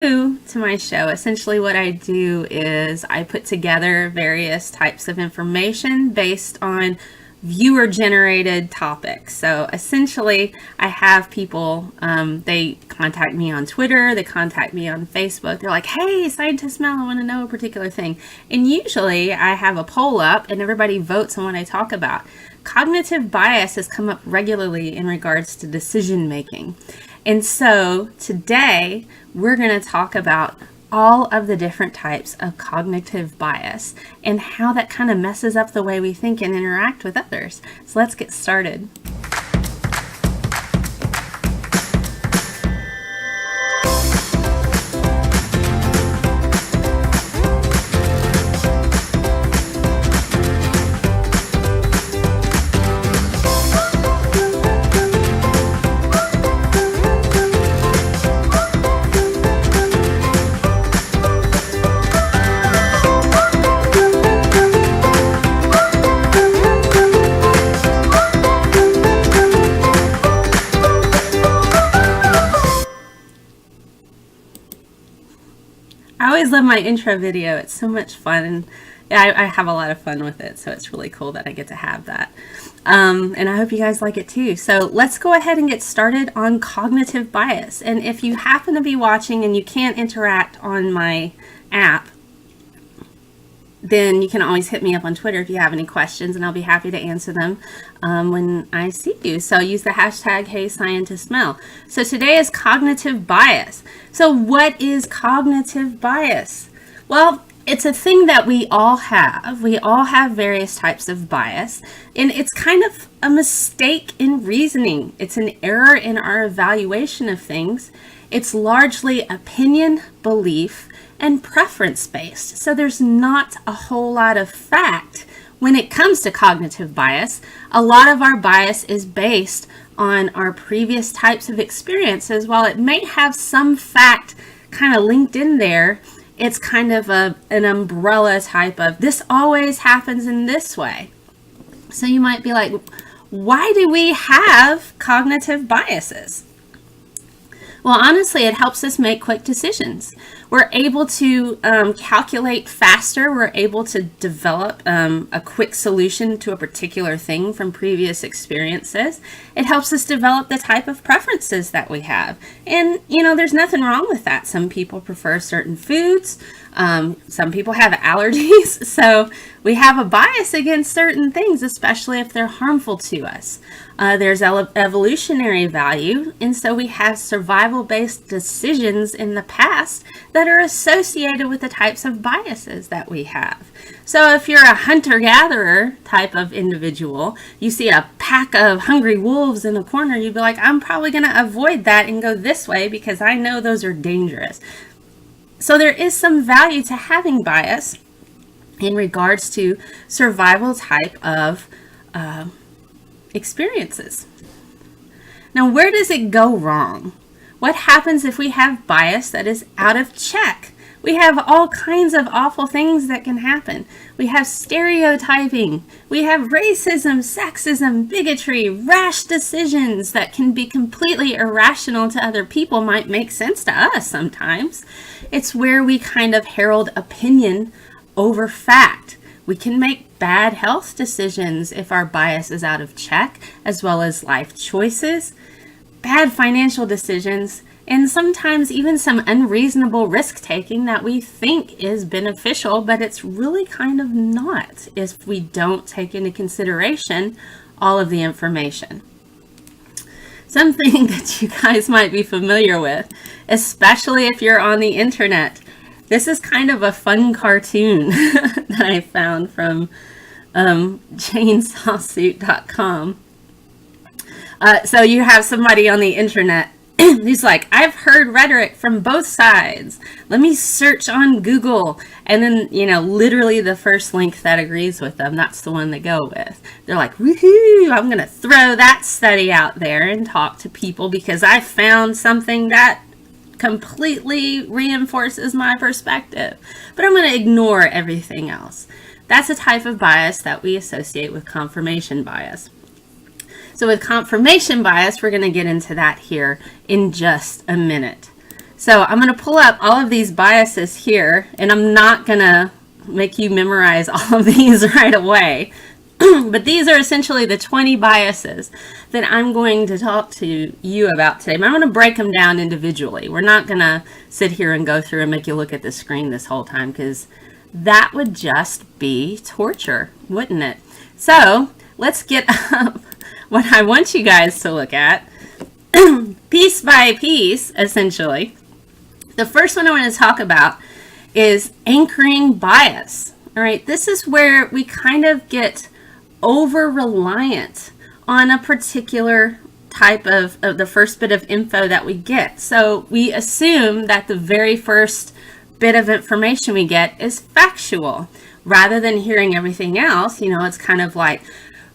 To my show, essentially what I do is I put together various types of information based on viewer generated topics. So essentially I have people, they contact me on Twitter, they contact me on Facebook. They're like, hey, Scientist Mel, I want to know a particular thing. And usually I have a poll up and everybody votes on what I talk about. Cognitive bias has come up regularly in regards to decision making. And so today we're going to talk about all of the different types of cognitive bias and how that kind of messes up the way we think and interact with others. So let's get started. I always love my intro video. It's so much fun, and I have a lot of fun with it, so it's really cool that I get to have that. And I hope you guys like it too. So let's go ahead and get started on cognitive bias. And if you happen to be watching and you can't interact on my app, then you can always hit me up on Twitter if you have any questions, and I'll be happy to answer them when I see you. So use the hashtag #HeyScientistMel. So today is cognitive bias. So what is cognitive bias? Well, it's a thing that we all have. We all have various types of bias, and it's kind of a mistake in reasoning. It's an error in our evaluation of things. It's largely opinion, belief, and preference-based. So there's not a whole lot of fact when it comes to cognitive bias. A lot of our bias is based on our previous types of experiences. While it may have some fact kind of linked in there, it's kind of an umbrella type of, this always happens in this way. So you might be like, why do we have cognitive biases? Well, honestly, it helps us make quick decisions. We're able to calculate faster. We're able to develop a quick solution to a particular thing from previous experiences. It helps us develop the type of preferences that we have. And, you know, there's nothing wrong with that. Some people prefer certain foods. Some people have allergies. So we have a bias against certain things, especially if they're harmful to us. There's evolutionary value, and so we have survival-based decisions in the past that are associated with the types of biases that we have. So if you're a hunter-gatherer type of individual, you see a pack of hungry wolves in a corner, you'd be like, I'm probably going to avoid that and go this way because I know those are dangerous. So there is some value to having bias in regards to survival type of experiences. Now, where does it go wrong? What happens if we have bias that is out of check? We have all kinds of awful things that can happen. We have stereotyping. We have racism, sexism, bigotry, rash decisions that can be completely irrational to other people, might make sense to us sometimes. It's where we kind of herald opinion over fact. We can make bad health decisions if our bias is out of check, as well as life choices, bad financial decisions, and sometimes even some unreasonable risk-taking that we think is beneficial, but it's really kind of not if we don't take into consideration all of the information. Something that you guys might be familiar with, especially if you're on the internet. This is kind of a fun cartoon that I found from chainsawsuit.com. So you have somebody on the internet who's like, I've heard rhetoric from both sides. Let me search on Google. And then, you know, literally the first link that agrees with them, that's the one they go with. They're like, woohoo, I'm going to throw that study out there and talk to people because I found something that completely reinforces my perspective, but I'm going to ignore everything else. That's a type of bias that we associate with confirmation bias. So with confirmation bias, we're going to get into that here in just a minute. So I'm going to pull up all of these biases here, and I'm not going to make you memorize all of these right away. But these are essentially the 20 biases that I'm going to talk to you about today. But I'm going to break them down individually. We're not going to sit here and go through and make you look at the screen this whole time, because that would just be torture, wouldn't it? So let's get up what I want you guys to look at piece by piece, essentially. The first one I want to talk about is anchoring bias. All right, this is where we kind of get over-reliant on a particular type of the first bit of info that we get. So we assume that the very first bit of information we get is factual. Rather than hearing everything else, it's kind of like,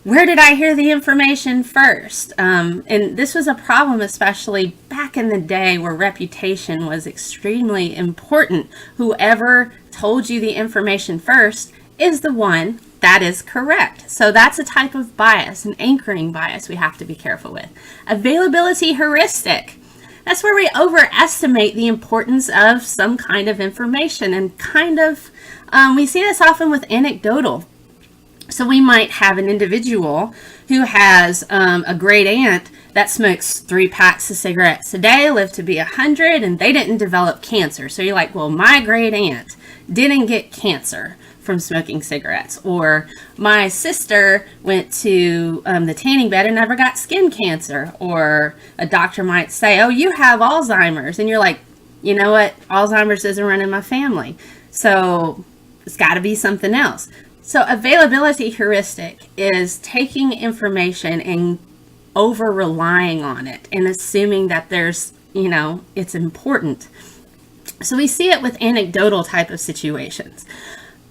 where did I hear the information first? And this was a problem, especially back in the day where reputation was extremely important. Whoever told you the information first is the one that is correct. So that's a type of bias, an anchoring bias we have to be careful with. Availability heuristic. That's where we overestimate the importance of some kind of information, and we see this often with anecdotal. So we might have an individual who has a great aunt that smokes 3 packs of cigarettes a day, lived to be 100, and they didn't develop cancer. So you're like, well, my great aunt didn't get cancer from smoking cigarettes. Or my sister went to the tanning bed and never got skin cancer. Or a doctor might say, oh, you have Alzheimer's. And you're like, you know what? Alzheimer's isn't running my family. So it's got to be something else. So availability heuristic is taking information and over-relying on it and assuming that it's important. So we see it with anecdotal type of situations.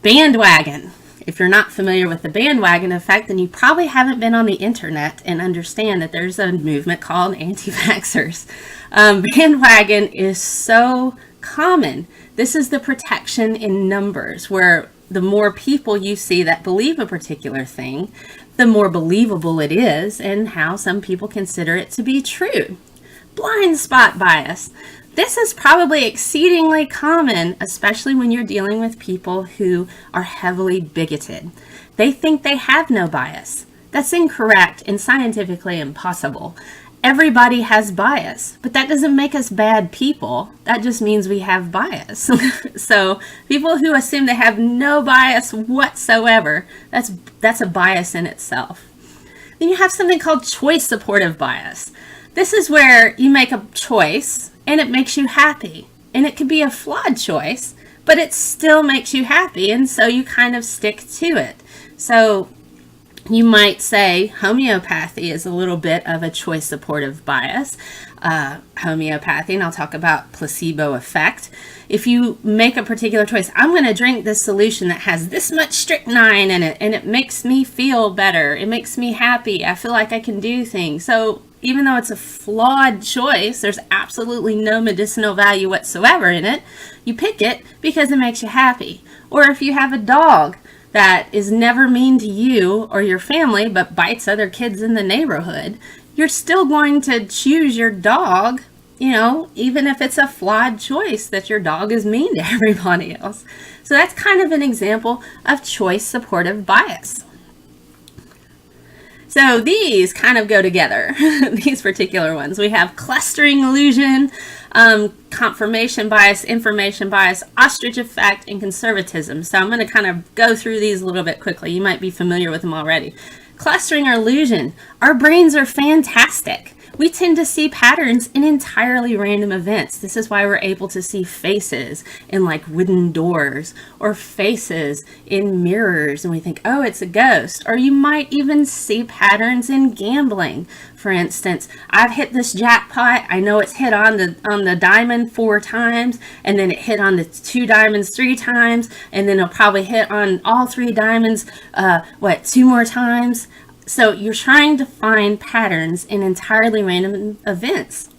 Bandwagon. If you're not familiar with the bandwagon effect, then you probably haven't been on the internet and understand that there's a movement called anti-vaxxers. Bandwagon is so common. This is the protection in numbers, where the more people you see that believe a particular thing, the more believable it is, and how some people consider it to be true. Blind spot bias. This is probably exceedingly common, especially when you're dealing with people who are heavily bigoted. They think they have no bias. That's incorrect and scientifically impossible. Everybody has bias, but that doesn't make us bad people. That just means we have bias. So people who assume they have no bias whatsoever, that's a bias in itself. Then you have something called choice supportive bias. This is where you make a choice and it makes you happy. And it could be a flawed choice, but it still makes you happy, and so you kind of stick to it. So you might say homeopathy is a little bit of a choice supportive bias. Homeopathy, and I'll talk about placebo effect. If you make a particular choice, I'm going to drink this solution that has this much strychnine in it, and it makes me feel better. It makes me happy. I feel like I can do things. So even though it's a flawed choice, there's absolutely no medicinal value whatsoever in it. You pick it because it makes you happy. Or if you have a dog that is never mean to you or your family but bites other kids in the neighborhood, you're still going to choose your dog, even if it's a flawed choice that your dog is mean to everybody else. So that's kind of an example of choice supportive bias. So these kind of go together, these particular ones. We have clustering illusion, confirmation bias, information bias, ostrich effect, and conservatism. So I'm going to kind of go through these a little bit quickly. You might be familiar with them already. Clustering or illusion. Our brains are fantastic. We tend to see patterns in entirely random events. This is why we're able to see faces in like wooden doors, or faces in mirrors, and we think, oh, it's a ghost. Or you might even see patterns in gambling. For instance, I've hit this jackpot. I know it's hit on the diamond 4 times, and then it hit on the 2 diamonds 3 times, and then it'll probably hit on all 3 diamonds 2 more times. So you're trying to find patterns in entirely random events.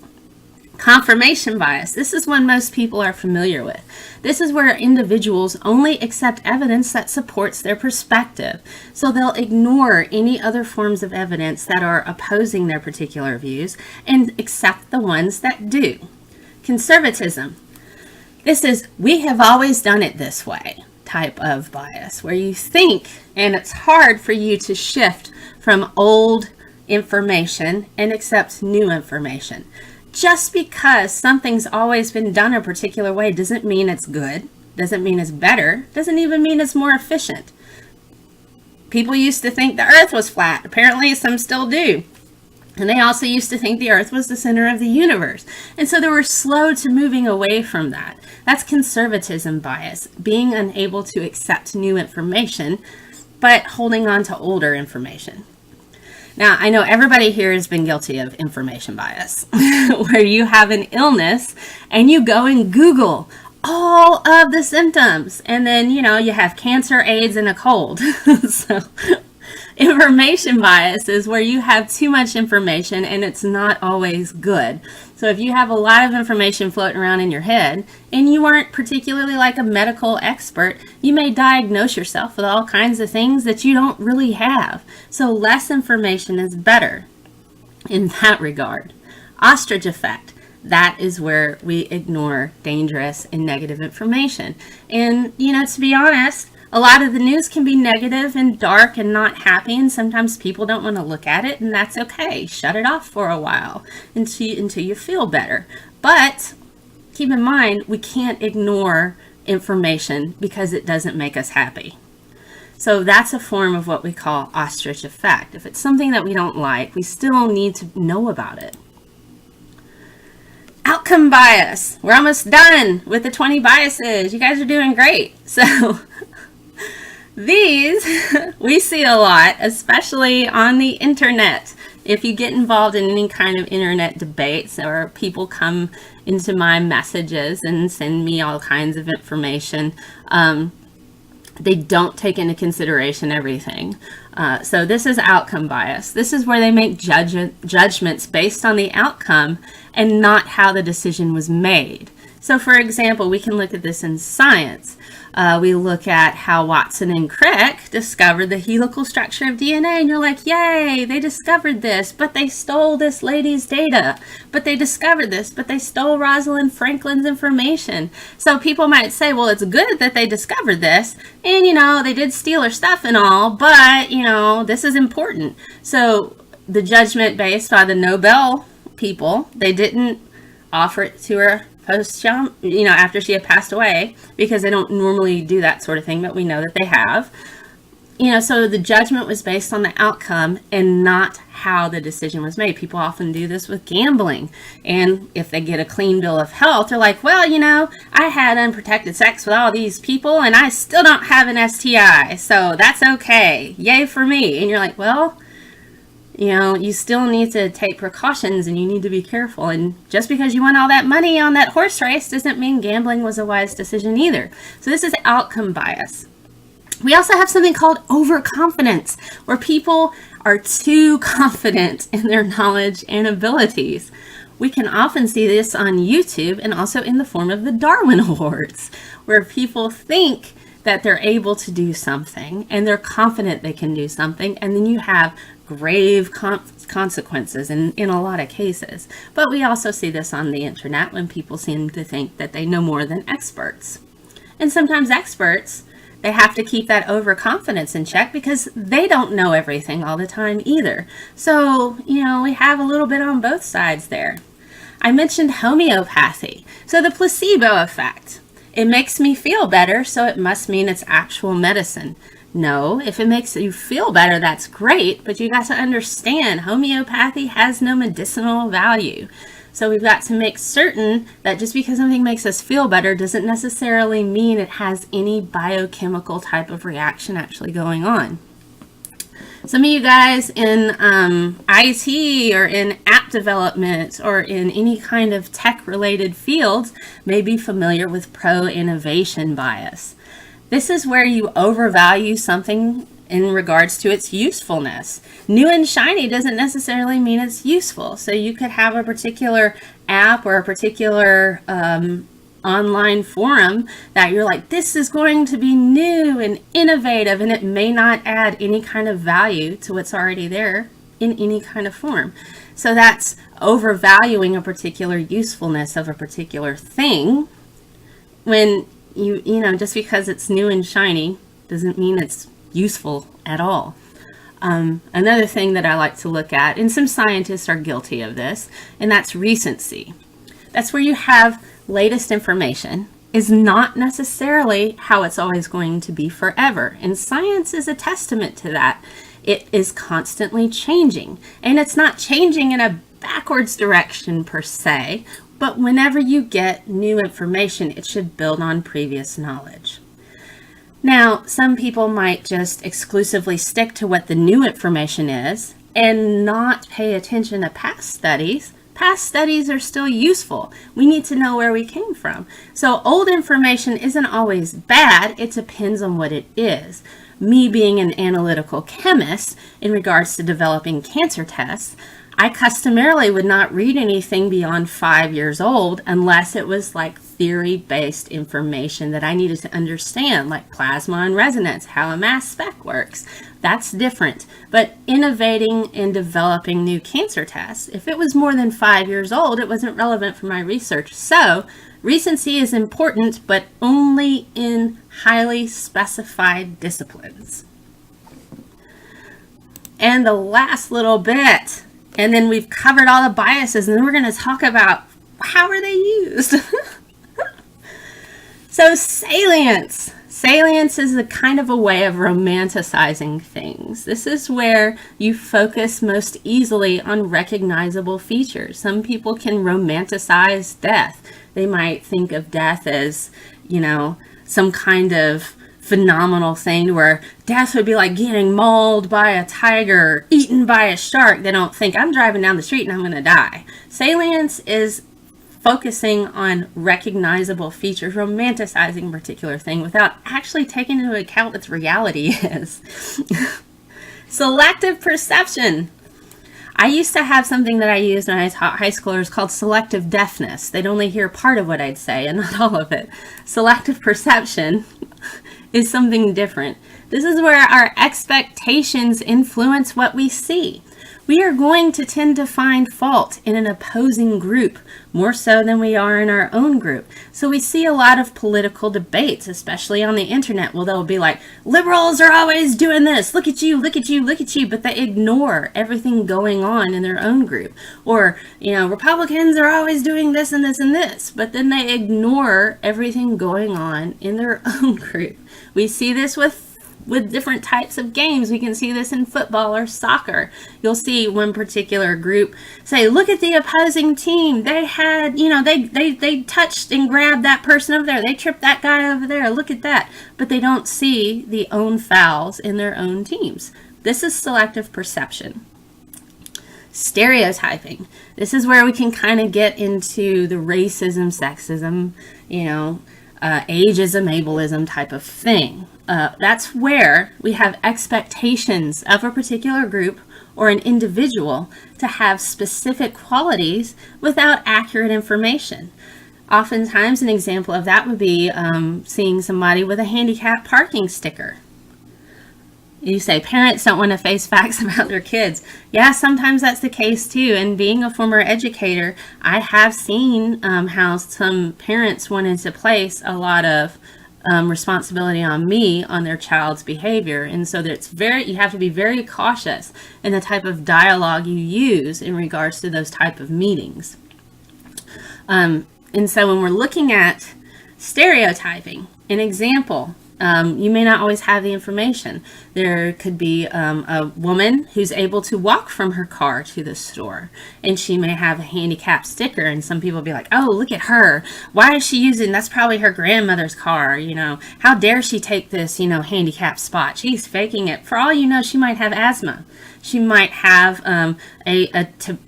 Confirmation bias. This is one most people are familiar with. This is where individuals only accept evidence that supports their perspective. So they'll ignore any other forms of evidence that are opposing their particular views and accept the ones that do. Conservatism. This is, we have always done it this way type of bias, where you think, and it's hard for you to shift from old information and accept new information. Just because something's always been done a particular way doesn't mean it's good, doesn't mean it's better, doesn't even mean it's more efficient. People used to think the earth was flat. Apparently some still do. And they also used to think the earth was the center of the universe. And so they were slow to moving away from that. That's conservatism bias, being unable to accept new information, but holding on to older information. Now, I know everybody here has been guilty of information bias, where you have an illness and you go and Google all of the symptoms, and then, you have cancer, AIDS, and a cold. So information bias is where you have too much information and it's not always good. So if you have a lot of information floating around in your head and you aren't particularly like a medical expert, you may diagnose yourself with all kinds of things that you don't really have. So less information is better in that regard. Ostrich effect. That is where we ignore dangerous and negative information. And, to be honest, a lot of the news can be negative and dark and not happy, and sometimes people don't want to look at it, and that's okay. Shut it off for a while until you feel better. But keep in mind, we can't ignore information because it doesn't make us happy. So that's a form of what we call ostrich effect. If it's something that we don't like, we still need to know about it. Outcome bias. We're almost done with the 20 biases. You guys are doing great. So these we see a lot, especially on the internet. If you get involved in any kind of internet debates, or people come into my messages and send me all kinds of information, they don't take into consideration everything. So this is outcome bias. This is where they make judgments based on the outcome and not how the decision was made. So for example, we can look at this in science. We look at how Watson and Crick discovered the helical structure of DNA, and you're like, yay, they discovered this, but they stole this lady's data. But they discovered this, but they stole Rosalind Franklin's information. So people might say, well, it's good that they discovered this, and, they did steal her stuff and all, but, this is important. So the judgment based on the Nobel people, they didn't offer it to her after she had passed away, because they don't normally do that sort of thing, but we know that they have. So the judgment was based on the outcome and not how the decision was made. People often do this with gambling, and if they get a clean bill of health, they're like, well, I had unprotected sex with all these people and I still don't have an STI, so that's okay, yay for me. And you're like, well, you still need to take precautions and you need to be careful. And just because you won all that money on that horse race doesn't mean gambling was a wise decision either. So this is outcome bias. We also have something called overconfidence, where people are too confident in their knowledge and abilities. We can often see this on YouTube and also in the form of the Darwin Awards, where people think that they're able to do something and they're confident they can do something, and then you have grave consequences in a lot of cases. But we also see this on the internet when people seem to think that they know more than experts. And sometimes experts, they have to keep that overconfidence in check because they don't know everything all the time either. So, we have a little bit on both sides there. I mentioned homeopathy. So the placebo effect. It makes me feel better, so it must mean it's actual medicine. No, if it makes you feel better, that's great, but you got to understand homeopathy has no medicinal value. So we've got to make certain that just because something makes us feel better doesn't necessarily mean it has any biochemical type of reaction actually going on. Some of you guys in IT or in app development or in any kind of tech-related fields may be familiar with pro-innovation bias. This is where you overvalue something in regards to its usefulness. New and shiny doesn't necessarily mean it's useful. So you could have a particular app or a particular online forum that you're like, this is going to be new and innovative, and it may not add any kind of value to what's already there in any kind of form. So that's overvaluing a particular usefulness of a particular thing when you know, just because it's new and shiny doesn't mean it's useful at all. Another thing that I like to look at, and some scientists are guilty of this, and that's recency. That's where you have latest information is not necessarily how it's always going to be forever. And science is a testament to that. It is constantly changing, and it's not changing in a backwards direction per se, but whenever you get new information, it should build on previous knowledge. Now, some people might just exclusively stick to what the new information is and not pay attention to past studies. Past studies are still useful. We need to know where we came from. So old information isn't always bad. It depends on what it is. Me being an analytical chemist in regards to developing cancer tests, I customarily would not read anything beyond 5 years old unless it was like theory-based information that I needed to understand, like plasma and resonance, how a mass spec works. That's different. But innovating and developing new cancer tests, if it was more than 5 years old, it wasn't relevant for my research. So recency is important, but only in highly specified disciplines. And the last little bit, and then we've covered all the biases, and then we're going to talk about how are they used. So salience. Salience is a kind of a way of romanticizing things. This is where you focus most easily on recognizable features. Some people can romanticize death. They might think of death as, you know, some kind of phenomenal thing where death would be like getting mauled by a tiger, eaten by a shark. They don't think, I'm driving down the street and I'm going to die. Salience is focusing on recognizable features, romanticizing a particular thing without actually taking into account what its reality is. Selective perception. I used to have something that I used when I taught high schoolers called selective deafness. They'd only hear part of what I'd say and not all of it. Selective perception is something different. This is where our expectations influence what we see. We are going to tend to find fault in an opposing group more so than we are in our own group. So we see a lot of political debates, especially on the internet. Well, they'll be like, liberals are always doing this. Look at you, look at you, look at you. But they ignore everything going on in their own group. Or, you know, Republicans are always doing this and this and this. But then they ignore everything going on in their own group. We see this with different types of games. We can see this in football or soccer. You'll see one particular group say, look at the opposing team. They had, you know, they touched and grabbed that person over there. They tripped that guy over there. Look at that. But they don't see the own fouls in their own teams. This is selective perception. Stereotyping. This is where we can kind of get into the racism, sexism, you know, ageism, ableism type of thing. That's where we have expectations of a particular group or an individual to have specific qualities without accurate information. Oftentimes, an example of that would be seeing somebody with a handicap parking sticker. You say parents don't want to face facts about their kids. Yeah, sometimes that's the case too. And being a former educator, I have seen how some parents wanted to place a lot of responsibility on me on their child's behavior. And so that it's you have to be very cautious in the type of dialogue you use in regards to those type of meetings. And so when we're looking at stereotyping, an example, you may not always have the information. There could be a woman who's able to walk from her car to the store, and she may have a handicap sticker, and some people will be like, oh, look at her. Why is she using, that's probably her grandmother's car, you know. How dare she take this, you know, handicap spot? She's faking it. For all you know, she might have asthma. She might have a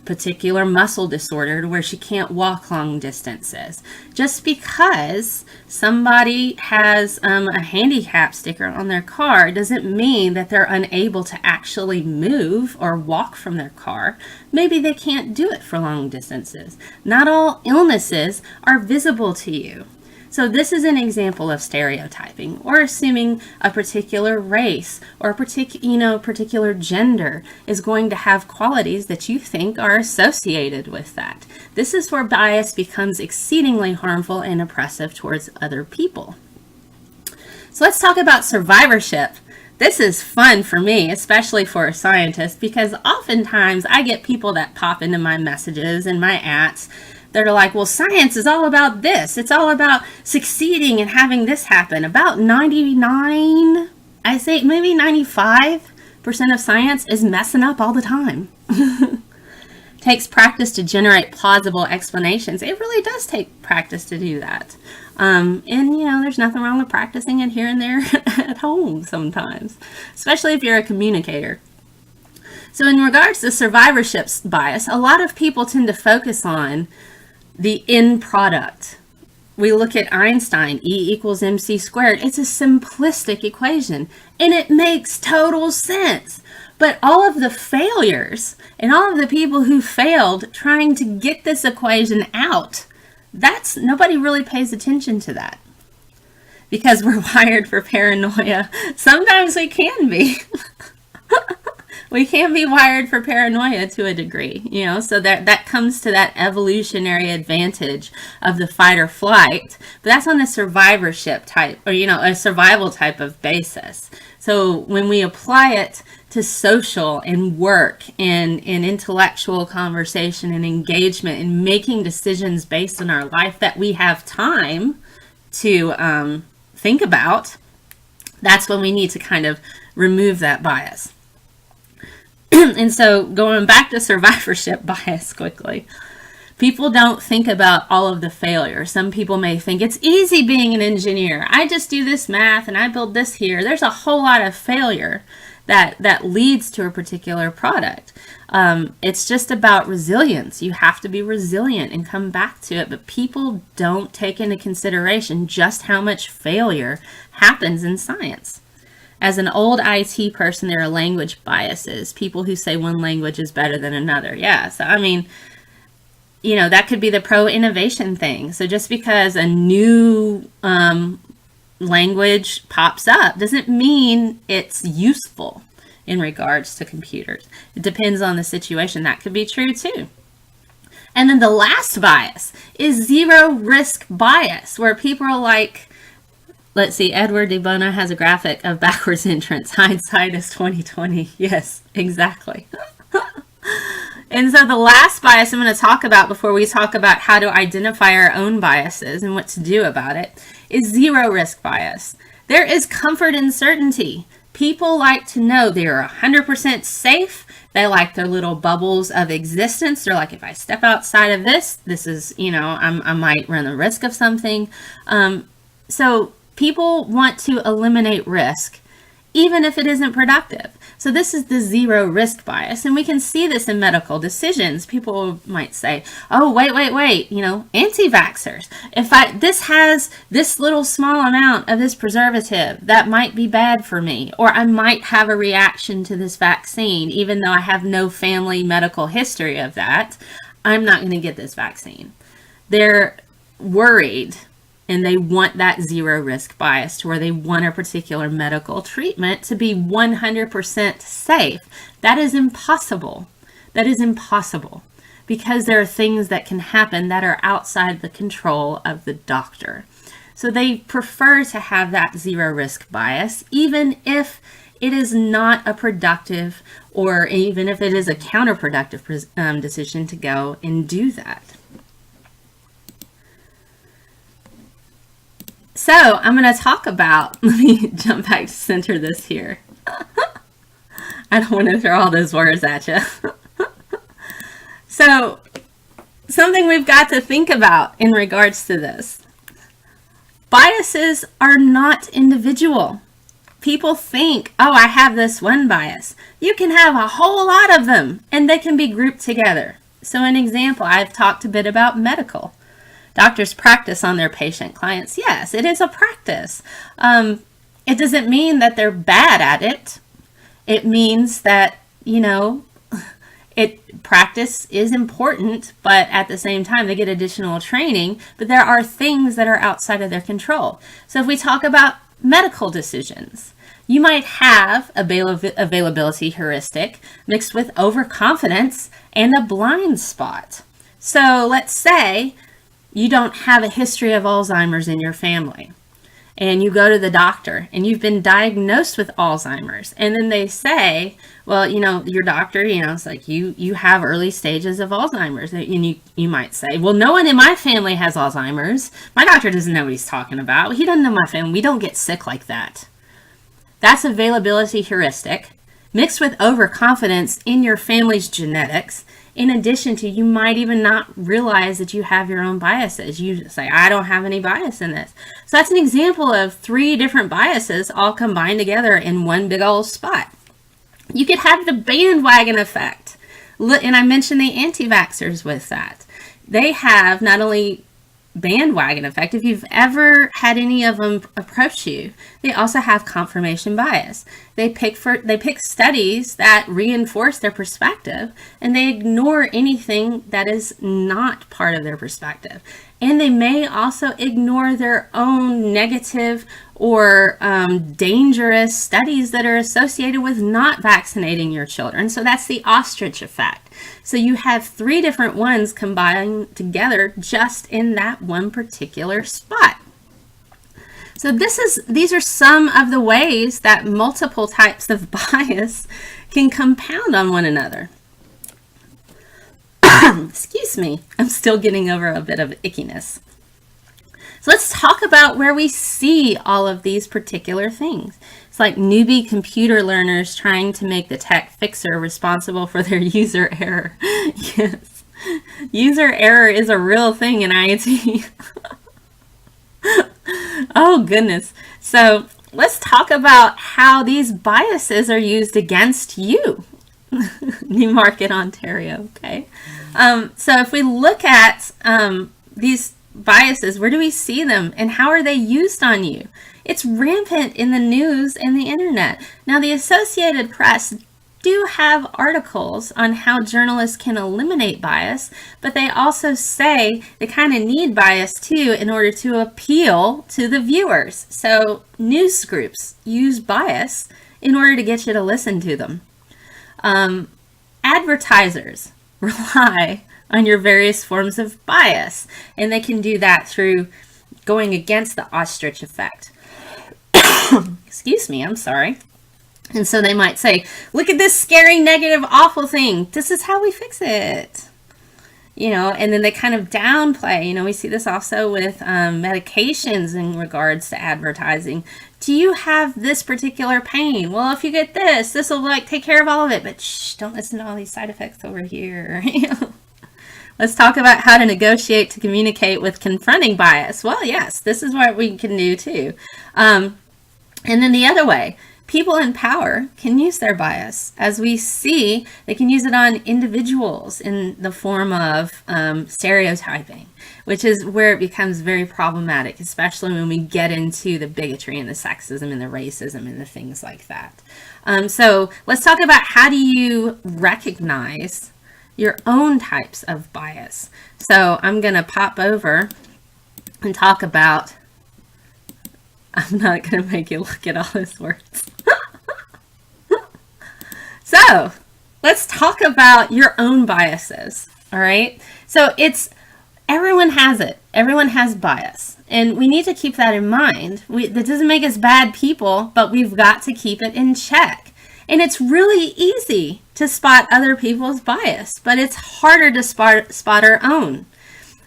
particular muscle disorder where she can't walk long distances. Just because somebody has a handicap sticker on their car doesn't mean that they're unable to actually move or walk from their car. Maybe they can't do it for long distances. Not all illnesses are visible to you. So this is an example of stereotyping, or assuming a particular race or a particular gender is going to have qualities that you think are associated with that. This is where bias becomes exceedingly harmful and oppressive towards other people. So let's talk about survivorship. This is fun for me, especially for a scientist, because oftentimes I get people that pop into my messages and my ats that are like, well, science is all about this. It's all about succeeding and having this happen. About 99, I say maybe 95% of science is messing up all the time. Takes practice to generate plausible explanations. It really does take practice to do that. And there's nothing wrong with practicing it here and there at home sometimes, especially if you're a communicator. So in regards to survivorship bias, a lot of people tend to focus on the end product. We look at Einstein, E equals mc squared. It's a simplistic equation, and it makes total sense. But all of the failures and all of the people who failed trying to get this equation out, nobody really pays attention to that. Because we're wired for paranoia. Sometimes we can be. We can be wired for paranoia to a degree, so that comes to that evolutionary advantage of the fight or flight. But that's on a survivorship type, or, a survival type of basis. So when we apply it to social and work and intellectual conversation and engagement and making decisions based on our life that we have time to think about, that's when we need to kind of remove that bias. And so going back to survivorship bias quickly, people don't think about all of the failure. Some people may think it's easy being an engineer. I just do this math and I build this here. There's a whole lot of failure that leads to a particular product. It's just about resilience. You have to be resilient and come back to it. But people don't take into consideration just how much failure happens in science. As an old IT person, there are language biases. People who say one language is better than another. Yeah, so that could be the pro-innovation thing. So just because a new language pops up doesn't mean it's useful in regards to computers. It depends on the situation. That could be true too. And then the last bias is zero risk bias, where people are like, let's see, Edward de Bono has a graphic of backwards entrance. Hindsight is 2020. Yes, exactly. And so the last bias I'm going to talk about before we talk about how to identify our own biases and what to do about it is zero risk bias. There is comfort in certainty. People like to know they're 100% safe. They like their little bubbles of existence. They're like, if I step outside of this is, I might run the risk of something. So people want to eliminate risk, even if it isn't productive. So this is the zero risk bias, and we can see this in medical decisions. People might say, oh, wait, anti-vaxxers. If this has this little small amount of this preservative, that might be bad for me, or I might have a reaction to this vaccine, even though I have no family medical history of that, I'm not going to get this vaccine. They're worried. And they want that zero risk bias to where they want a particular medical treatment to be 100% safe. That is impossible. That is impossible because there are things that can happen that are outside the control of the doctor. So they prefer to have that zero risk bias, even if it is not a productive or even if it is a counterproductive decision to go and do that. So I'm going to talk about, let me jump back to center this here. I don't want to throw all those words at you. So something we've got to think about in regards to this. Biases are not individual. People think, oh, I have this one bias. You can have a whole lot of them and they can be grouped together. So an example, I've talked a bit about medical. Doctors practice on their patient clients. Yes, it is a practice. It doesn't mean that they're bad at it. It means that, Practice is important, but at the same time, they get additional training, but there are things that are outside of their control. So if we talk about medical decisions, you might have availability heuristic mixed with overconfidence and a blind spot. So let's say you don't have a history of Alzheimer's in your family, and you go to the doctor and you've been diagnosed with Alzheimer's, and then they say, well, your doctor, it's like you have early stages of Alzheimer's, and you might say, well, no one in my family has Alzheimer's. My doctor doesn't know what he's talking about. He doesn't know my family. We don't get sick like that. That's availability heuristic mixed with overconfidence in your family's genetics. In addition to, you might even not realize that you have your own biases. You just say, I don't have any bias in this. So that's an example of 3 different biases all combined together in one big old spot. You could have the bandwagon effect. And I mentioned the anti-vaxxers with that. They have not only bandwagon effect, if you've ever had any of them approach you, they also have confirmation bias. They pick studies that reinforce their perspective, and they ignore anything that is not part of their perspective. And they may also ignore their own negative or dangerous studies that are associated with not vaccinating your children. So that's the ostrich effect. So you have 3 different ones combined together just in that one particular spot. So these are some of the ways that multiple types of bias can compound on one another. Excuse me, I'm still getting over a bit of ickiness. So let's talk about where we see all of these particular things. It's like newbie computer learners trying to make the tech fixer responsible for their user error. Yes, user error is a real thing in IT. Oh, goodness. So let's talk about how these biases are used against you. Newmarket, Ontario, okay? So if we look at these biases, where do we see them and how are they used on you? It's rampant in the news and the internet. Now, the Associated Press do have articles on how journalists can eliminate bias, but they also say they kind of need bias too in order to appeal to the viewers. So news groups use bias in order to get you to listen to them. Advertisers rely on your various forms of bias, and they can do that through going against the ostrich effect. Excuse me, I'm sorry. And so they might say, look at this scary, negative, awful thing. This is how we fix it. And then they kind of downplay. We see this also with medications in regards to advertising. Do you have this particular pain? Well, if you get this will take care of all of it. But shh, don't listen to all these side effects over here. Let's talk about how to negotiate to communicate with confronting bias. Well, yes, this is what we can do too. And then the other way, people in power can use their bias. As we see, they can use it on individuals in the form of stereotyping, which is where it becomes very problematic, especially when we get into the bigotry and the sexism and the racism and the things like that. So let's talk about how do you recognize your own types of bias. So I'm going to pop over and talk about, I'm not going to make you look at all those words. So let's talk about your own biases. All right. So everyone has it. Everyone has bias. And we need to keep that in mind. That doesn't make us bad people, but we've got to keep it in check. And it's really easy to spot other people's bias, but it's harder to spot our own.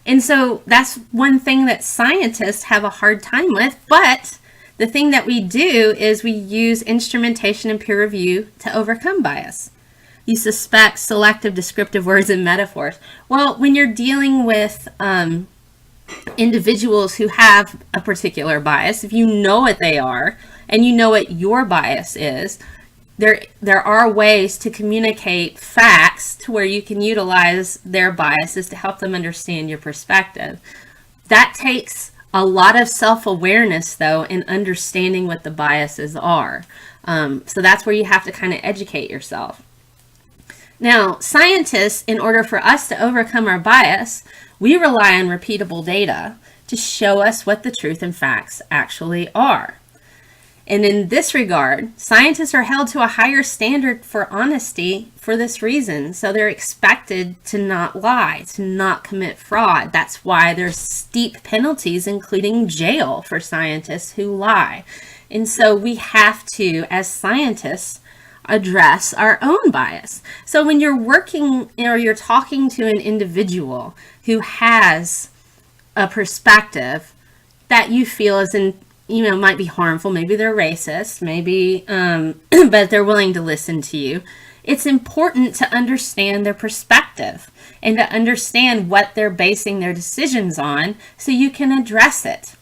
And so that's one thing that scientists have a hard time with, but the thing that we do is we use instrumentation and peer review to overcome bias. You suspect selective descriptive words and metaphors. Well, when you're dealing with individuals who have a particular bias, if you know what they are and you know what your bias is, there are ways to communicate facts to where you can utilize their biases to help them understand your perspective. That takes a lot of self-awareness, though, in understanding what the biases are. So that's where you have to kind of educate yourself. Now, scientists, in order for us to overcome our bias, we rely on repeatable data to show us what the truth and facts actually are. And in this regard, scientists are held to a higher standard for honesty for this reason. So they're expected to not lie, to not commit fraud. That's why there's steep penalties, including jail, for scientists who lie. And so we have to, as scientists, address our own bias. So when you're working or you're talking to an individual who has a perspective that you feel is might be harmful, maybe they're racist, maybe, but they're willing to listen to you, it's important to understand their perspective and to understand what they're basing their decisions on so you can address it.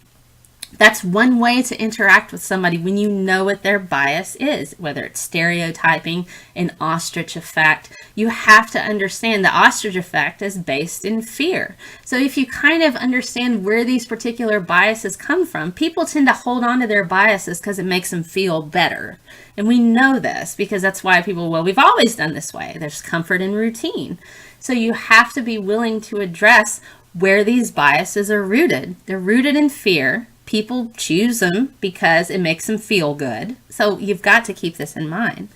That's one way to interact with somebody when you know what their bias is, whether it's stereotyping, an ostrich effect. You have to understand the ostrich effect is based in fear. So if you kind of understand where these particular biases come from, people tend to hold on to their biases because it makes them feel better. And we know this because that's why people, well, we've always done this way. There's comfort in routine. So you have to be willing to address where these biases are rooted. They're rooted in fear. People choose them because it makes them feel good. So you've got to keep this in mind.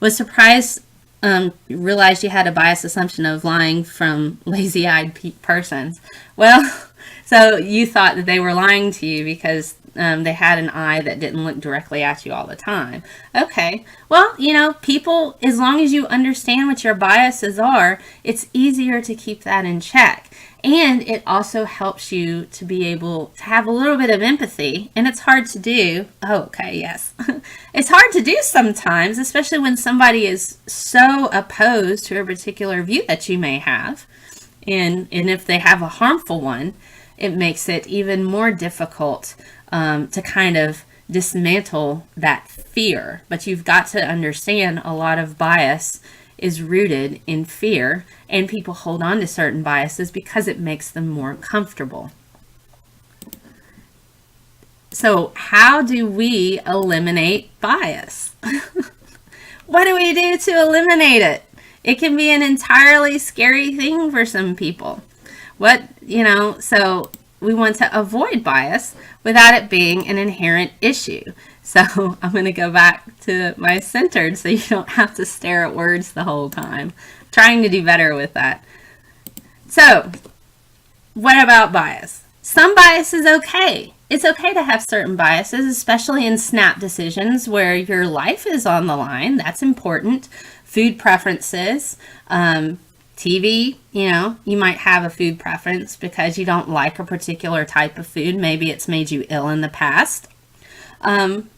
Was surprised, realized you had a biased assumption of lying from lazy-eyed persons. Well, so you thought that they were lying to you because they had an eye that didn't look directly at you all the time. Okay, well, people, as long as you understand what your biases are, it's easier to keep that in check. And it also helps you to be able to have a little bit of empathy. And it's hard to do. Oh, okay, yes. It's hard to do sometimes, especially when somebody is so opposed to a particular view that you may have. And if they have a harmful one, it makes it even more difficult to kind of dismantle that fear. But you've got to understand a lot of bias is rooted in fear, and people hold on to certain biases because it makes them more comfortable. So how do we eliminate bias? What do we do to eliminate it? It can be an entirely scary thing for some people. So we want to avoid bias without it being an inherent issue. So I'm going to go back to my centered so you don't have to stare at words the whole time. Trying to do better with that. So what about bias? Some bias is okay. It's okay to have certain biases, especially in snap decisions where your life is on the line. That's important. Food preferences, TV, you might have a food preference because you don't like a particular type of food. Maybe it's made you ill in the past.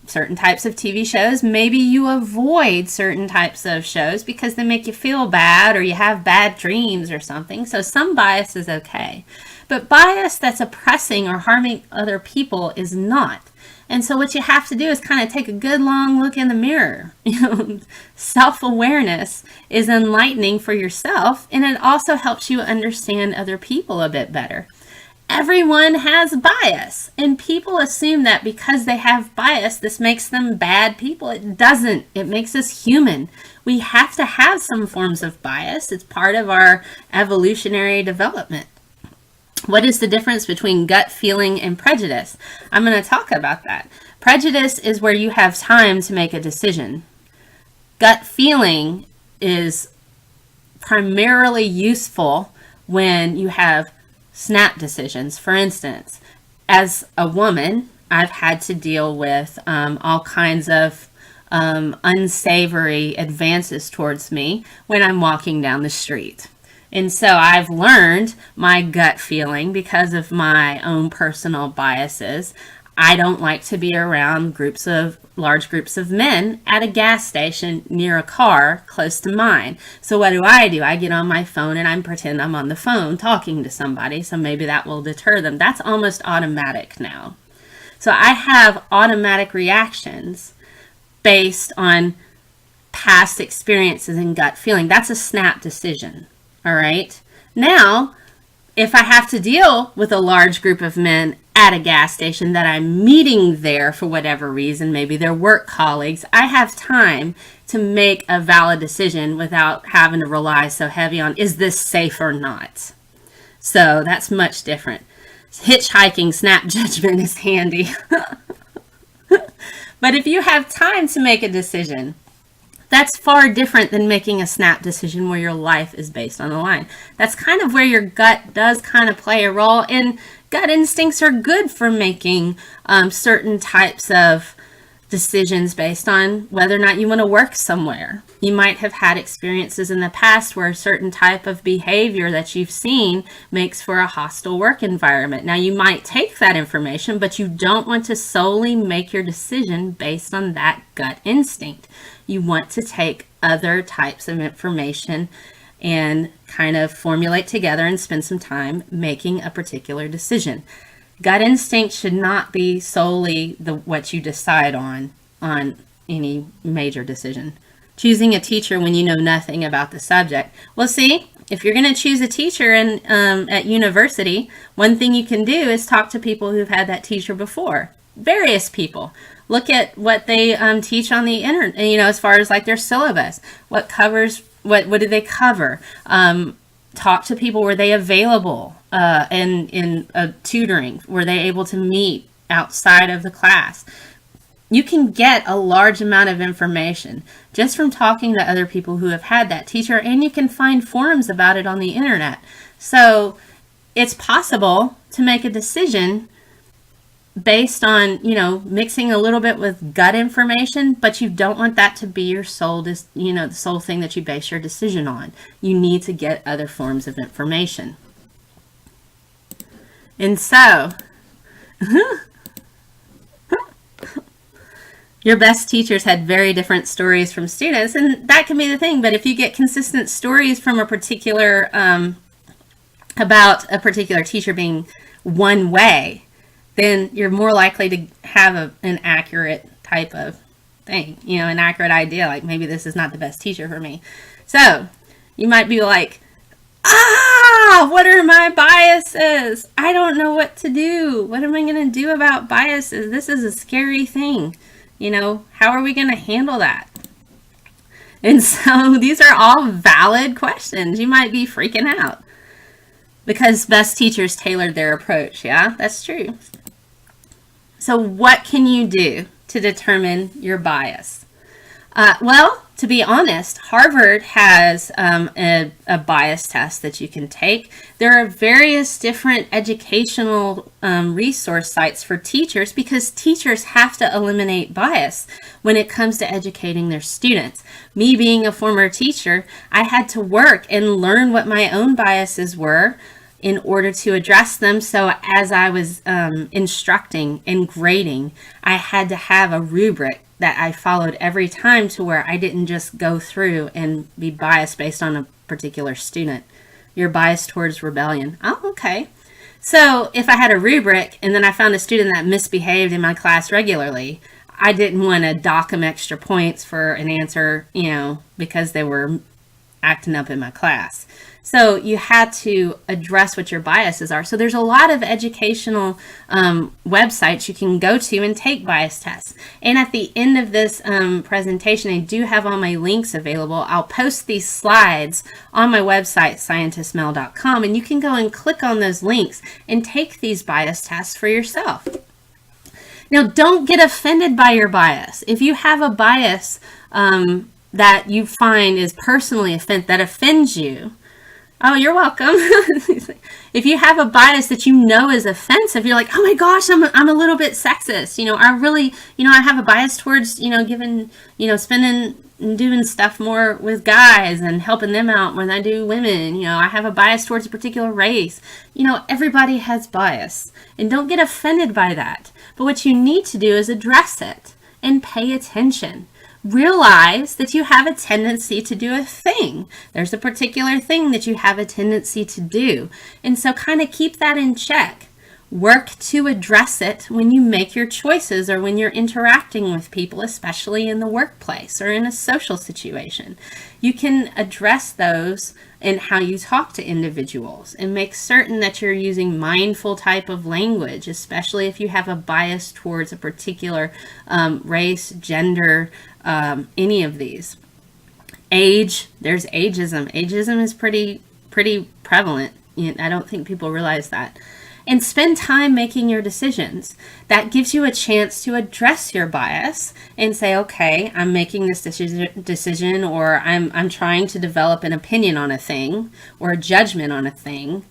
Certain types of TV shows, maybe you avoid certain types of shows because they make you feel bad or you have bad dreams or something. So some bias is okay. But bias that's oppressing or harming other people is not. And so what you have to do is kind of take a good long look in the mirror. Self-awareness is enlightening for yourself, and it also helps you understand other people a bit better. Everyone has bias, and people assume that because they have bias, this makes them bad people. It doesn't. It makes us human. We have to have some forms of bias. It's part of our evolutionary development. What is the difference between gut feeling and prejudice? I'm going to talk about that. Prejudice is where you have time to make a decision. Gut feeling is primarily useful when you have snap decisions. For instance, as a woman, I've had to deal with all kinds of unsavory advances towards me when I'm walking down the street. And so I've learned my gut feeling because of my own personal biases. I don't like to be around large groups of men at a gas station near a car close to mine. So what do? I get on my phone and I pretend I'm on the phone talking to somebody. So maybe that will deter them. That's almost automatic now. So I have automatic reactions based on past experiences and gut feeling. That's a snap decision. All right. Now, if I have to deal with a large group of men at a gas station that I'm meeting there for whatever reason, maybe they're work colleagues, I have time to make a valid decision without having to rely so heavy on, is this safe or not? So that's much different. Hitchhiking snap judgment is handy. But if you have time to make a decision, that's far different than making a snap decision where your life is based on the line. That's kind of where your gut does kind of play a role, and gut instincts are good for making certain types of decisions based on whether or not you want to work somewhere. You might have had experiences in the past where a certain type of behavior that you've seen makes for a hostile work environment. Now, you might take that information, but you don't want to solely make your decision based on that gut instinct. You want to take other types of information and kind of formulate together and spend some time making a particular decision. Gut instinct should not be solely what you decide on any major decision. Choosing a teacher when you know nothing about the subject. Well, see, if you're going to choose a teacher at university, one thing you can do is talk to people who've had that teacher before. Various people. Look at what they teach on the internet, as far as like their syllabus. What do they cover? Talk to people. Were they available in tutoring? Were they able to meet outside of the class? You can get a large amount of information just from talking to other people who have had that teacher, and you can find forums about it on the internet. So it's possible to make a decision based on, mixing a little bit with gut information, but you don't want that to be your sole, the sole thing that you base your decision on. You need to get other forms of information. And so, your best teachers had very different stories from students, and that can be the thing, but if you get consistent stories from a particular, about a particular teacher being one way, then you're more likely to have an accurate type of thing, an accurate idea, like maybe this is not the best teacher for me. So you might be like, what are my biases? I don't know what to do. What am I going to do about biases? This is a scary thing. How are we going to handle that? And so these are all valid questions. You might be freaking out because best teachers tailored their approach. Yeah, that's true. So what can you do to determine your bias? Well, to be honest, Harvard has a bias test that you can take. There are various different educational resource sites for teachers because teachers have to eliminate bias when it comes to educating their students. Me being a former teacher, I had to work and learn what my own biases were in order to address them. So as I was instructing and grading, I had to have a rubric that I followed every time to where I didn't just go through and be biased based on a particular student. You're biased towards rebellion. Oh, okay. So if I had a rubric and then I found a student that misbehaved in my class regularly, I didn't want to dock them extra points for an answer, because they were acting up in my class. So you had to address what your biases are. So there's a lot of educational websites you can go to and take bias tests. And at the end of this presentation, I do have all my links available. I'll post these slides on my website, scientistmel.com, and you can go and click on those links and take these bias tests for yourself. Now, don't get offended by your bias. If you have a bias that you find is personally that offends you, oh, you're welcome. If you have a bias that is offensive, you're like, oh my gosh, I'm a little bit sexist. I really, I have a bias towards, giving, spending and doing stuff more with guys and helping them out more than I do women. I have a bias towards a particular race. Everybody has bias, and don't get offended by that. But what you need to do is address it and pay attention. Realize that you have a tendency to do a thing. There's a particular thing that you have a tendency to do. And so kind of keep that in check. Work to address it when you make your choices or when you're interacting with people, especially in the workplace or in a social situation. You can address those in how you talk to individuals and make certain that you're using mindful type of language, especially if you have a bias towards a particular race, gender, any of these. Age, there's ageism. Ageism is pretty prevalent. I don't think people realize that. And spend time making your decisions. That gives you a chance to address your bias and say, okay, I'm making this decision, or I'm trying to develop an opinion on a thing or a judgment on a thing.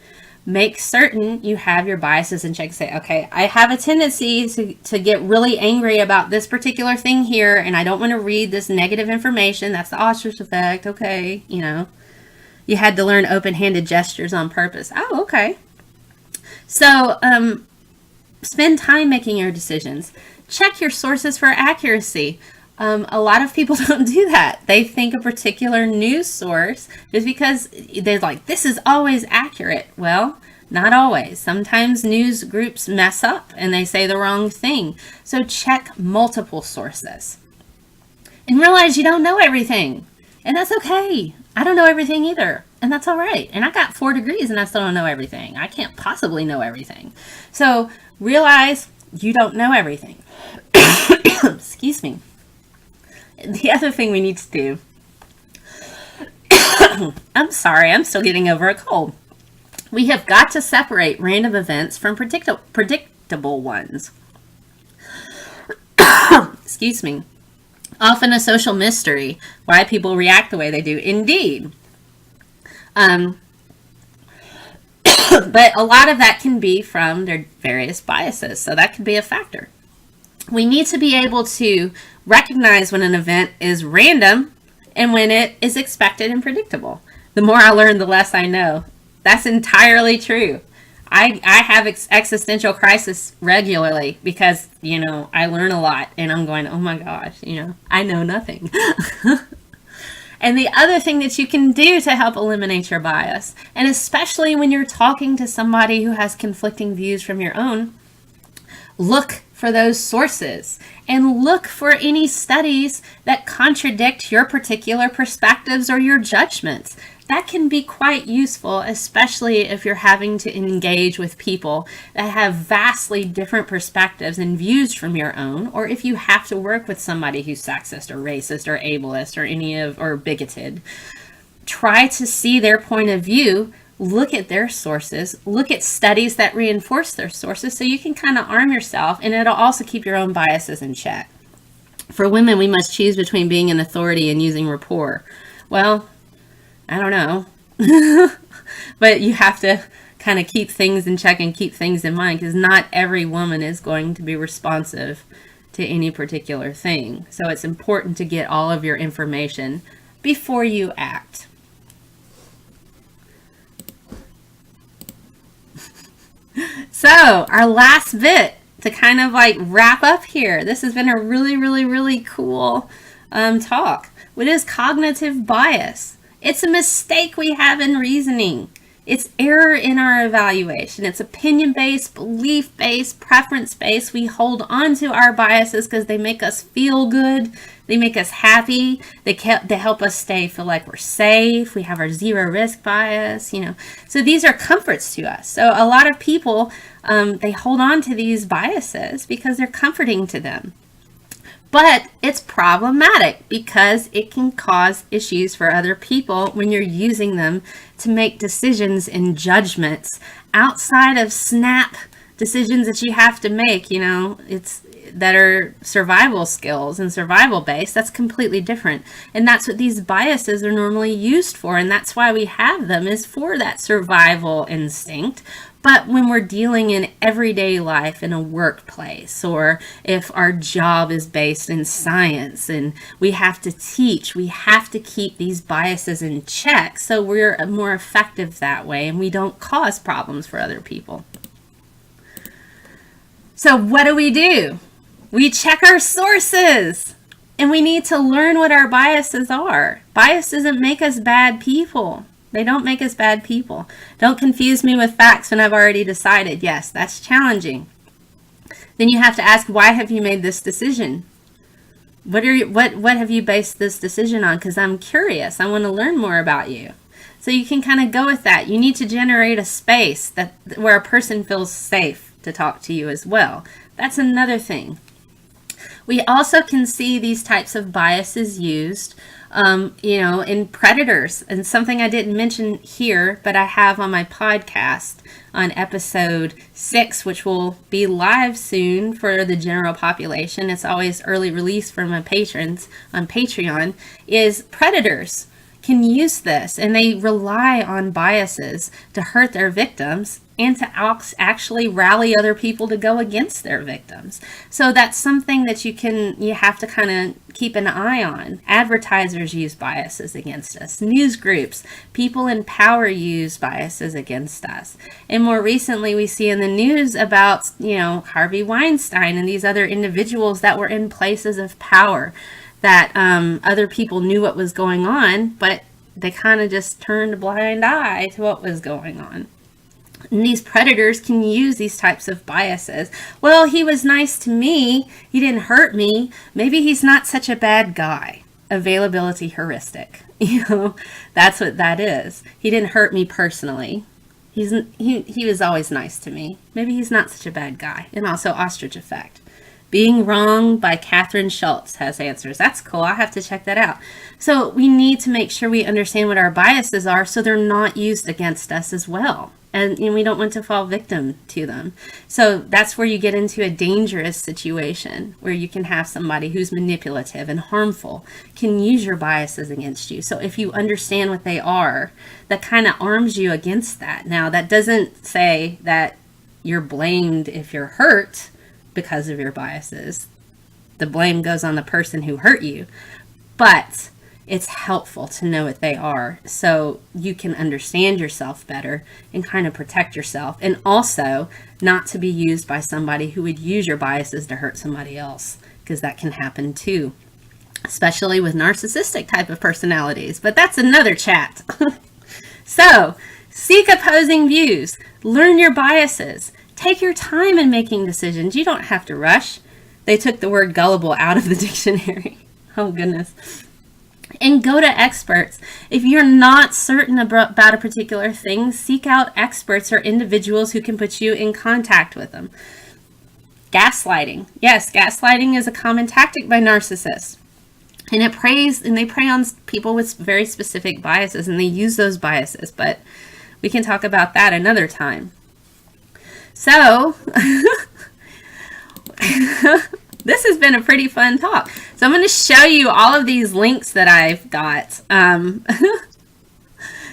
Make certain you have your biases in check. Say, okay, I have a tendency to get really angry about this particular thing here, and I don't want to read this negative information. That's the ostrich effect. Okay, you had to learn open-handed gestures on purpose. Oh, okay. So spend time making your decisions. Check your sources for accuracy. A lot of people don't do that. They think a particular news source is because they're like, this is always accurate. Well, not always. Sometimes news groups mess up and they say the wrong thing. So check multiple sources. And realize you don't know everything. And that's okay. I don't know everything either. And that's all right. And I got 4 degrees and I still don't know everything. I can't possibly know everything. So realize you don't know everything. Excuse me. The other thing we need to do, I'm sorry, I'm still getting over a cold. We have got to separate random events from predictable ones. Excuse me. Often a social mystery why people react the way they do. Indeed. But a lot of that can be from their various biases. So that could be a factor. We need to be able to recognize when an event is random and when it is expected and predictable. The more I learn, the less I know. That's entirely true. I have existential crisis regularly because, I learn a lot and I'm going, oh my gosh, I know nothing. And the other thing that you can do to help eliminate your bias, and especially when you're talking to somebody who has conflicting views from your own, look for those sources and look for any studies that contradict your particular perspectives or your judgments. That can be quite useful, especially if you're having to engage with people that have vastly different perspectives and views from your own, or if you have to work with somebody who's sexist or racist or ableist or bigoted. Try to see their point of view, look at their sources, look at studies that reinforce their sources so you can kind of arm yourself, and it'll also keep your own biases in check. For women, we must choose between being an authority and using rapport. Well, I don't know, but you have to kind of keep things in check and keep things in mind because not every woman is going to be responsive to any particular thing. So it's important to get all of your information before you act. So our last bit to kind of wrap up here. This has been a really, really, really cool talk. What is cognitive bias? It's a mistake we have in reasoning. It's error in our evaluation. It's opinion-based, belief-based, preference-based. We hold on to our biases because they make us feel good. They make us happy. They help us feel like we're safe. We have our zero risk bias, So these are comforts to us. So a lot of people, they hold on to these biases because they're comforting to them. But it's problematic because it can cause issues for other people when you're using them to make decisions and judgments outside of snap decisions that you have to make, that are survival skills and survival based. That's completely different. And that's what these biases are normally used for. And that's why we have them, is for that survival instinct. But when we're dealing in everyday life in a workplace, or if our job is based in science and we have to teach, we have to keep these biases in check so we're more effective that way and we don't cause problems for other people. So what do? We check our sources and we need to learn what our biases are. Bias doesn't make us bad people. They don't make us bad people. Don't confuse me with facts when I've already decided. Yes, that's challenging. Then you have to ask, why have you made this decision? What have you based this decision on? Because I'm curious. I want to learn more about you. So you can kind of go with that. You need to generate a space where a person feels safe to talk to you as well. That's another thing. We also can see these types of biases used, in predators. And something I didn't mention here, but I have on my podcast on episode 6, which will be live soon for the general population. It's always early release for my patrons on Patreon, is predators can use this, and they rely on biases to hurt their victims and to actually rally other people to go against their victims. So that's something that you have to kind of keep an eye on. Advertisers use biases against us. News groups, people in power use biases against us. And more recently, we see in the news about, Harvey Weinstein and these other individuals that were in places of power, that other people knew what was going on, but they kind of just turned a blind eye to what was going on. And these predators can use these types of biases. Well, he was nice to me. He didn't hurt me. Maybe he's not such a bad guy. Availability heuristic. That's what that is. He didn't hurt me personally. He was always nice to me. Maybe he's not such a bad guy. And also ostrich effect. Being Wrong by Catherine Schultz has answers. That's cool. I'll have to check that out. So we need to make sure we understand what our biases are so they're not used against us as well. And we don't want to fall victim to them. So that's where you get into a dangerous situation where you can have somebody who's manipulative and harmful can use your biases against you. So if you understand what they are, that kind of arms you against that. Now, that doesn't say that you're blamed if you're hurt because of your biases. The blame goes on the person who hurt you. But it's helpful to know what they are so you can understand yourself better and kind of protect yourself, and also not to be used by somebody who would use your biases to hurt somebody else, because that can happen too, especially with narcissistic type of personalities. But that's another chat. So seek opposing views, learn your biases, take your time in making decisions. You don't have to rush. They took the word gullible out of the dictionary. Oh goodness. And go to experts. If you're not certain about a particular thing, seek out experts or individuals who can put you in contact with them. Gaslighting. Yes, gaslighting is a common tactic by narcissists. And they prey on people with very specific biases, and they use those biases, but we can talk about that another time. So, this has been a pretty fun talk. So I'm going to show you all of these links that I've got. And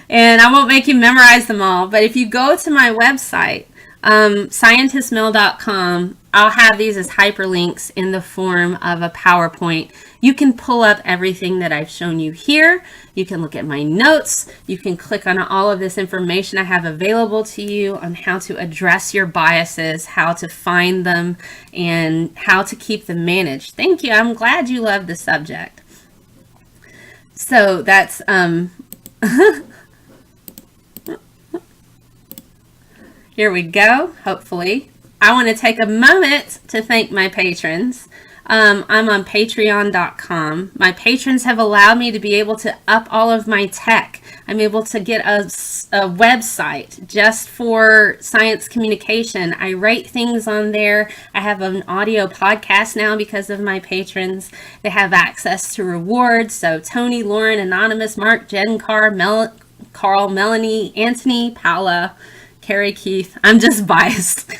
I won't make you memorize them all. But if you go to my website, scientistmill.com, I'll have these as hyperlinks in the form of a PowerPoint. You can pull up everything that I've shown you here. You can look at my notes. You can click on all of this information I have available to you on how to address your biases, how to find them, and how to keep them managed. Thank you. I'm glad you love the subject. So that's here we go, hopefully. I want to take a moment to thank my patrons. I'm on patreon.com. My patrons have allowed me to be able to up all of my tech. I'm able to get a website just for science communication. I write things on there. I have an audio podcast now because of my patrons. They have access to rewards. So Tony, Lauren, Anonymous, Mark, Jen, Carl, Melanie, Anthony, Paula, Carrie, Keith. I'm just biased.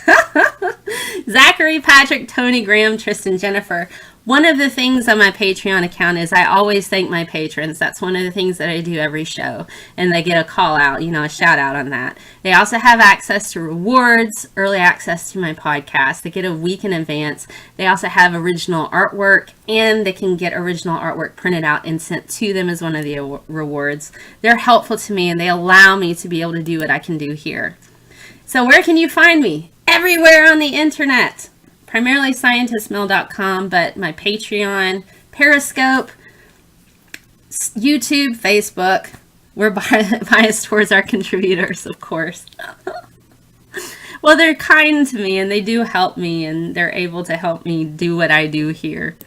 Zachary, Patrick, Tony, Graham, Tristan, Jennifer. One of the things on my Patreon account is I always thank my patrons. That's one of the things that I do every show. And they get a call out, a shout out on that. They also have access to rewards, early access to my podcast. They get a week in advance. They also have original artwork, and they can get original artwork printed out and sent to them as one of the rewards. They're helpful to me, and they allow me to be able to do what I can do here. So where can you find me? Everywhere on the internet. Primarily scientistmill.com, but my Patreon, Periscope, YouTube, Facebook, We're biased towards our contributors, of course. Well, they're kind to me and they do help me and they're able to help me do what I do here.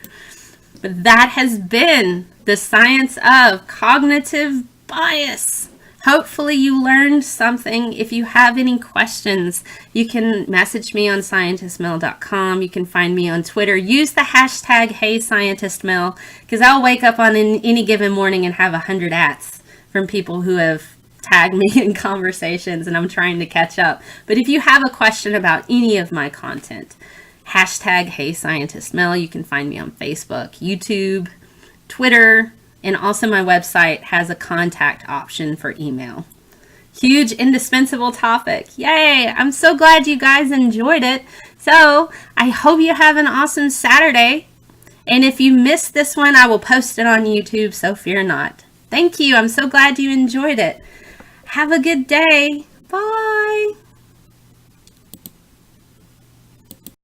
But that has been the science of cognitive bias. Hopefully you learned something. If you have any questions, you can message me on scientistmail.com. You can find me on Twitter. Use the hashtag HeyScientistMail, because I'll wake up on any given morning and have 100 ats from people who have tagged me in conversations, and I'm trying to catch up. But if you have a question about any of my content, hashtag HeyScientistMail. You can find me on Facebook, YouTube, Twitter, and also my website has a contact option for email. Huge, indispensable topic. Yay! I'm so glad you guys enjoyed it. So I hope you have an awesome Saturday. And if you missed this one, I will post it on YouTube, so fear not. Thank you. I'm so glad you enjoyed it. Have a good day. Bye.